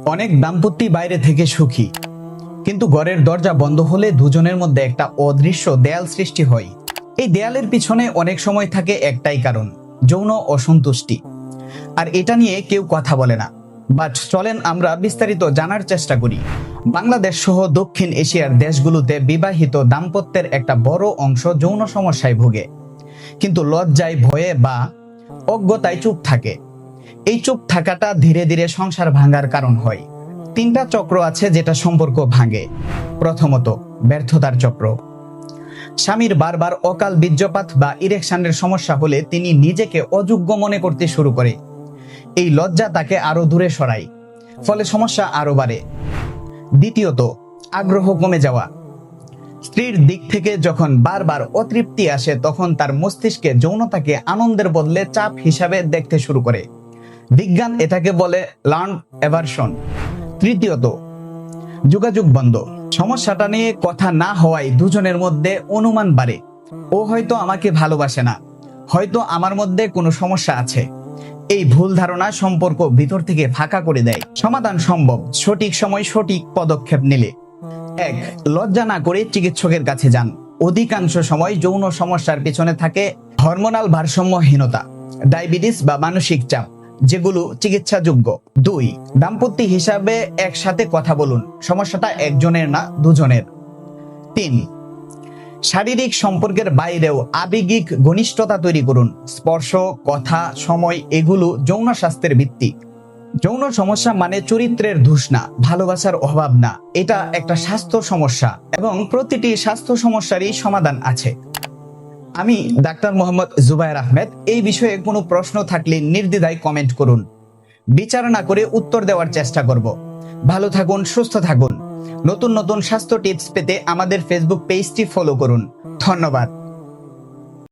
অনেক দাম্পত্য বাইরে থেকে সুখী, কিন্তু ঘরের দরজা বন্ধ হলে দুজনের মধ্যে একটা অদৃশ্য দেয়াল সৃষ্টি হয়। এই দেয়ালের পিছনে অনেক সময় থাকে একটাই কারণ, যৌন অসন্তুষ্টি। আর এটা নিয়ে কেউ কথা বলে না। বাট চলেন আমরা বিস্তারিত জানার চেষ্টা করি। বাংলাদেশ সহ দক্ষিণ এশিয়ার দেশগুলোতে বিবাহিত দাম্পত্যের একটা বড় অংশ যৌন সমস্যায় ভোগে, কিন্তু লজ্জায়, ভয়ে বা অজ্ঞতায় চুপ থাকে। এই চুপ থাকাটা ধীরে ধীরে সংসার ভাঙার কারণ হয়। তিনটা চক্র আছে যেটা সম্পর্ক ভাঙে। প্রথমত, ব্যর্থতার চক্র। স্বামীর বারবার অকাল বীর্যপাত বা ইরেকশনের সমস্যা হলে তিনি নিজেকে অযোগ্য মনে করতে শুরু করে। এই লজ্জা তাকে আরো দূরে সরায়, ফলে সমস্যা আরো বাড়ে। দ্বিতীয়ত, আগ্রহ কমে যাওয়া। স্ত্রীর দিক থেকে যখন বারবার অতৃপ্তি আসে, তখন তার মস্তিষ্কে যৌনতাকে আনন্দের বদলে চাপ হিসাবে দেখতে শুরু করে। বিজ্ঞান এটাকে বলে লার্ন অ্যাভারশন। তৃতীয়ত, যোগাযোগ বন্ধ। সমস্যাটা নিয়ে কথা না হওয়ায় দুজনের মধ্যে অনুমান বাড়ে। ও হয়তো আমাকে ভালোবাসে না, হয়তো আমার মধ্যে কোনো সমস্যা আছে। এই ভুল ধারণা সম্পর্ক ভিতর থেকে ফাঁকা করে দেয়। সমাধান সম্ভব, সঠিক সময় সঠিক পদক্ষেপ নিলে। 1. লজ্জা না করে চিকিৎসকের কাছে যান। অধিকাংশ সময় যৌন সমস্যার পিছনে থাকে হরমোনাল ভারসাম্যহীনতা, ডায়াবেটিস বা মানসিক চাপ, যেগুলো চিকিৎসাযোগ্য। 2. দাম্পত্য হিসাবে একসাথে কথা বলুন, সমস্যাটা একজনের না, দুজনের। 3. শারীরিক সম্পর্কের বাইরেও আবেগিক ঘনিষ্ঠতা তৈরি করুন। স্পর্শ, কথা, সময় এগুলো যৌন স্বাস্থ্যের ভিত্তি। যৌন সমস্যা মানে চরিত্রের দোষ না, ভালোবাসার অভাব না। এটা একটা স্বাস্থ্য সমস্যা, এবং প্রতিটি স্বাস্থ্য সমস্যারই সমাধান আছে। আমি ডাক্তার মোহাম্মদ জুবায়ের আহমেদ। এই বিষয়ে কোনো প্রশ্ন থাকলে নির্দ্বিধায় কমেন্ট করুন। বিচার না করে উত্তর দেওয়ার চেষ্টা করব। ভালো থাকুন, সুস্থ থাকুন। নতুন নতুন স্বাস্থ্য টিপস পেতে আমাদের ফেসবুক পেজটি ফলো করুন। ধন্যবাদ।